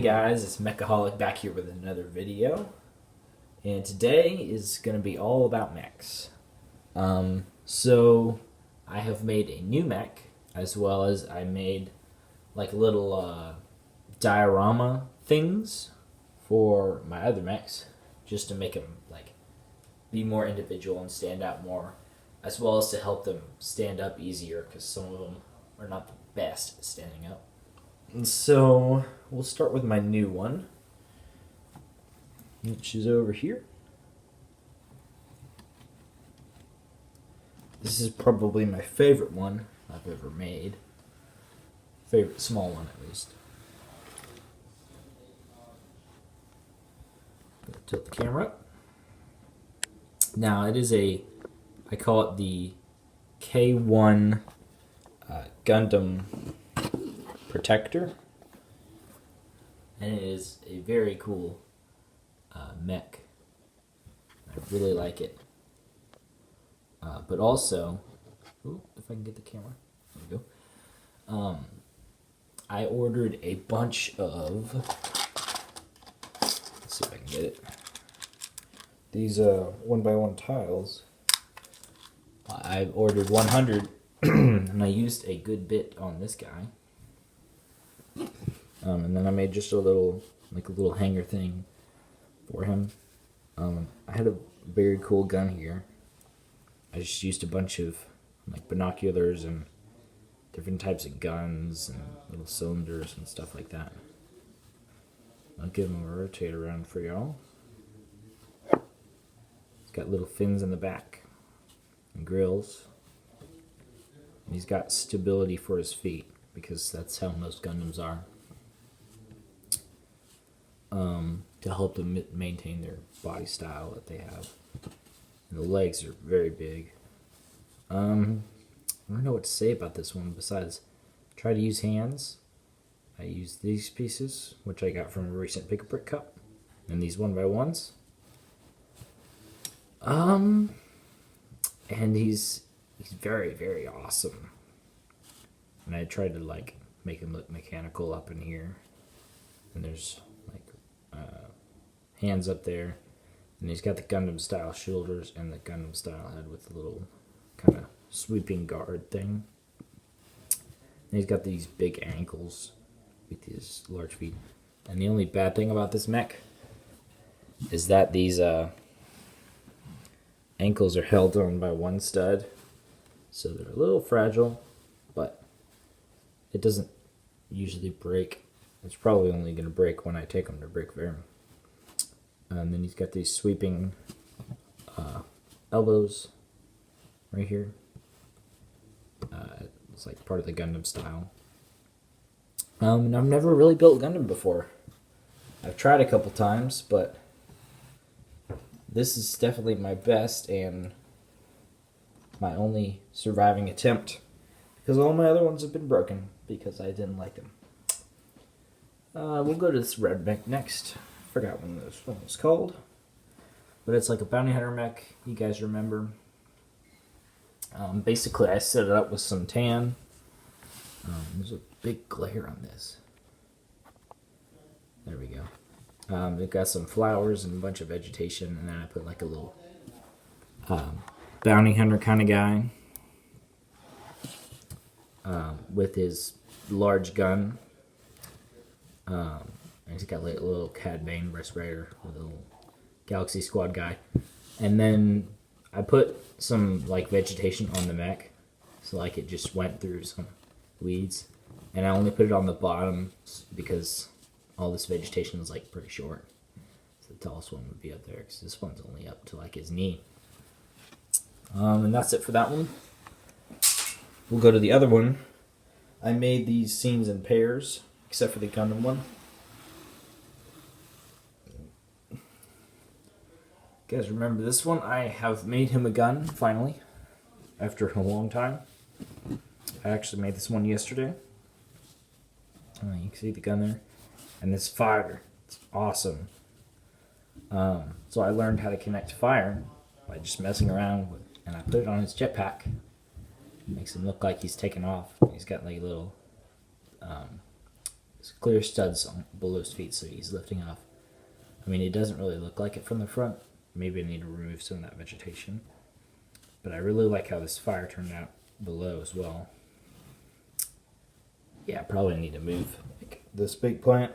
guys, it's Mechaholic back here with another video, and today is going to be all about mechs. So I have made a new mech, as well as I made like little diorama things for my other mechs, just to make them like be more individual and stand out more, as well as to help them stand up easier, because some of them are not the best at standing up. And so we'll start with my new one, which is over here. This is probably my favorite one I've ever made. Favorite small one, at least. Tilt the camera up. Now it is I call it the K1 Gundam Protector, and it is a very cool mech. I really like it. But also, if I can get the camera, there we go. I ordered a bunch of, let's see if I can get it, these 1x1 tiles. I ordered 100 and I used a good bit on this guy. And then I made just a little hanger thing for him. I had a very cool gun here. I just used a bunch of like binoculars and different types of guns and little cylinders and stuff like that. I'll give him a rotate around for y'all. He's got little fins in the back and grills. And he's got stability for his feet, because that's how most Gundams are. To help them maintain their body style that they have. And the legs are very big. I don't know what to say about this one besides try to use hands. I used these pieces, which I got from a recent Pick a Brick Cup, and these 1x1s. And he's very, very awesome. And I tried to like make him look mechanical up in here. And there's like hands up there. And he's got the Gundam style shoulders and the Gundam style head with the little kind of sweeping guard thing. And he's got these big ankles with his large feet. And the only bad thing about this mech is that these ankles are held on by one stud. So they're a little fragile, but it doesn't usually break. It's probably only going to break when I take them to Brick Fair. And then he's got these sweeping elbows right here. It's like part of the Gundam style. And I've never really built Gundam before. I've tried a couple times, but this is definitely my best and my only surviving attempt, because all my other ones have been broken because I didn't like them. We'll go to this red mech next. Forgot when this one was called, but it's like a bounty hunter mech. You guys remember? Basically, I set it up with some tan. There's a big glare on this. There we go. It got some flowers and a bunch of vegetation, and then I put like a little bounty hunter kind of guy with his large gun. And he's got like a little Cad Bane respirator with a little Galaxy Squad guy. And then I put some like vegetation on the mech, so like it just went through some weeds. And I only put it on the bottom because all this vegetation is like pretty short. So the tallest one would be up there, because this one's only up to like his knee. And that's it for that one. We'll go to the other one. I made these scenes in pairs, except for the Gundam one. You guys remember this one? I have made him a gun, finally, after a long time. I actually made this one yesterday. You can see the gun there. And this fire, it's awesome. So I learned how to connect fire by just messing around with, and I put it on his jetpack. It makes him look like he's taking off. He's got like a little It's clear studs below his feet, so he's lifting off. I mean, it doesn't really look like it from the front. Maybe I need to remove some of that vegetation. But I really like how this fire turned out below as well. Yeah, I probably need to move like this big plant.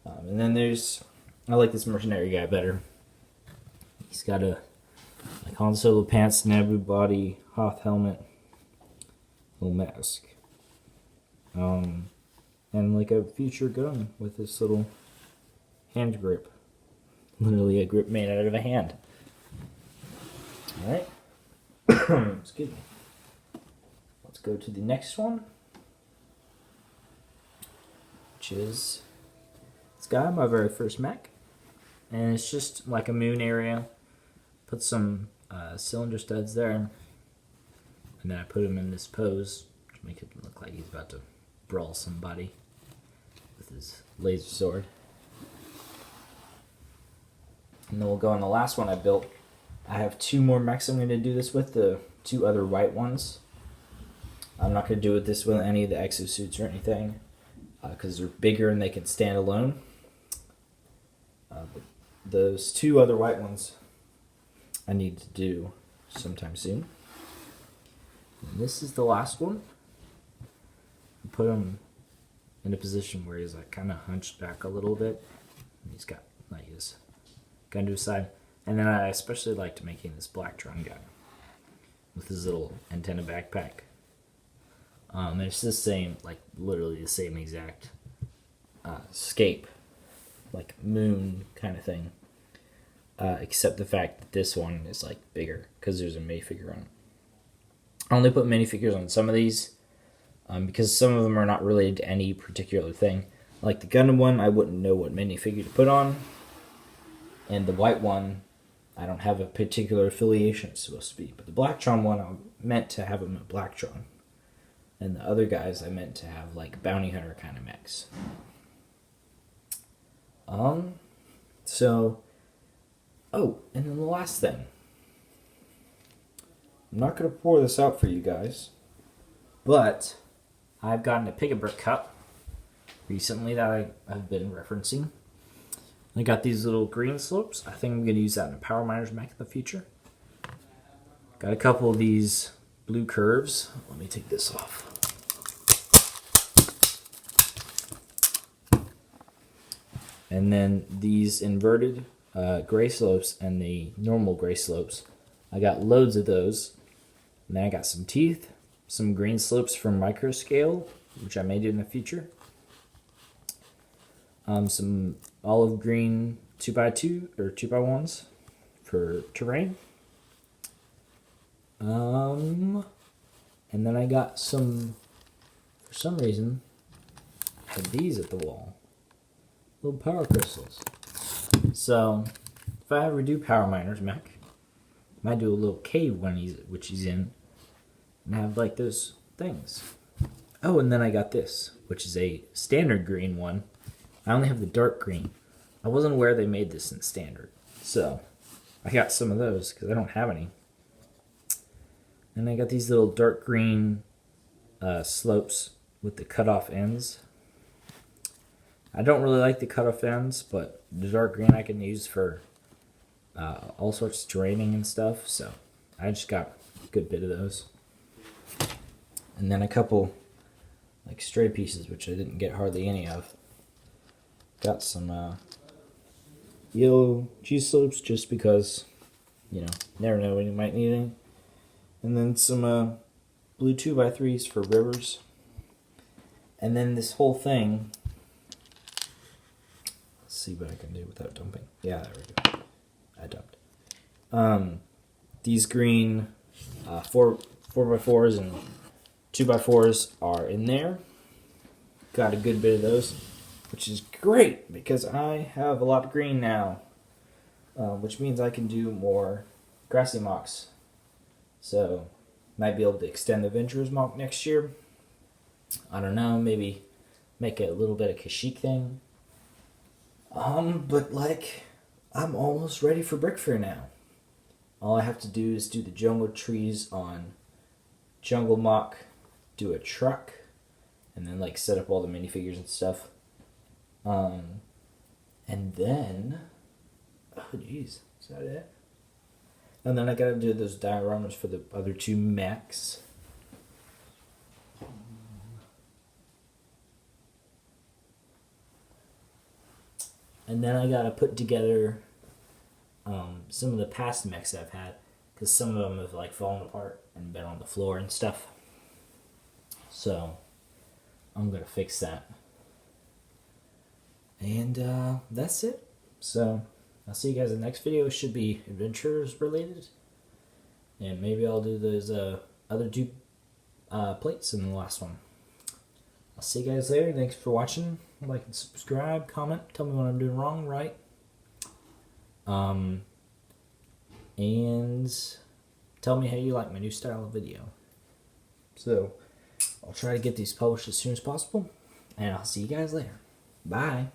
And then I like this mercenary guy better. He's got a like Han Solo pants, Naboo body, Hoth helmet, little mask. And like a future gun with this little hand grip. Literally a grip made out of a hand. Alright. Excuse me. Let's go to the next one. Which is this guy, my very first mech. And it's just like a moon area. Put some cylinder studs there. And then I put him in this pose to make it look like he's about to brawl somebody with his laser sword. And then we'll go on the last one I built. I have 2 more mechs I'm going to do this with, the 2 other white ones. I'm not going to do this with any of the exosuits or anything, because they're bigger and they can stand alone. But those 2 other white ones I need to do sometime soon. And this is the last one. Put him in a position where he's like kind of hunched back a little bit. And he's got like his gun to his side. And then I especially liked making this black drum guy with his little antenna backpack. It's the same, like literally the same exact scape, like moon kind of thing, except the fact that this one is like bigger because there's a minifigure on it. I only put minifigures on some of these because some of them are not related to any particular thing. Like the Gundam one, I wouldn't know what minifigure to put on, and the white one, I don't have a particular affiliation it's supposed to be. But the Blacktron one, I meant to have him a Blacktron. And the other guys, I meant to have like bounty hunter kind of mechs. And then the last thing. I'm not going to pour this out for you guys, but I've gotten a Pick-a-Brick cup recently that I've been referencing. I got these little green slopes. I think I'm going to use that in a Power Miners mech in the future. Got a couple of these blue curves. Let me take this off. And then these inverted gray slopes and the normal gray slopes. I got loads of those. And then I got some teeth, some green slopes from Microscale, which I may do in the future. Some olive green 2x2 or 2x1s for terrain. And then I got some, for some reason, I had these at the wall. Little power crystals. So, if I ever do Power Miners mech, I might do a little cave when which he's in, and have like those things. Oh, and then I got this, which is a standard green one. I only have the dark green. I wasn't aware they made this in standard, so I got some of those because I don't have any. And I got these little dark green slopes with the cut-off ends. I don't really like the cut-off ends, but the dark green I can use for all sorts of terraining and stuff, so I just got a good bit of those. And then a couple like stray pieces, which I didn't get hardly any of. Got some yellow cheese slopes just because, you know, never know when you might need any. And then some blue 2x3s for rivers. And then this whole thing, let's see what I can do without dumping. Yeah, there we go. I dumped. These green 4x4s and 2x4s are in there. Got a good bit of those, which is great because I have a lot of green now, which means I can do more grassy mocks. So, might be able to extend the Venturers mock next year. I don't know, maybe make a little bit of Kashyyyk thing. But like, I'm almost ready for Brick Fair now. All I have to do is do the jungle trees on Jungle Mock, do a truck, and then like set up all the minifigures and stuff. And then, oh jeez, is that it? And then I gotta do those dioramas for the other two mechs. And then I gotta put together some of the past mechs I've had, because some of them have like fallen apart and been on the floor and stuff. So I'm gonna fix that. And that's it. So I'll see you guys in the next video. It should be adventures related. And maybe I'll do those other two plates in the last one. I'll see you guys later. Thanks for watching. Like and subscribe, comment, tell me what I'm doing wrong, right? And tell me how you like my new style of video. So I'll try to get these published as soon as possible. And I'll see you guys later. Bye.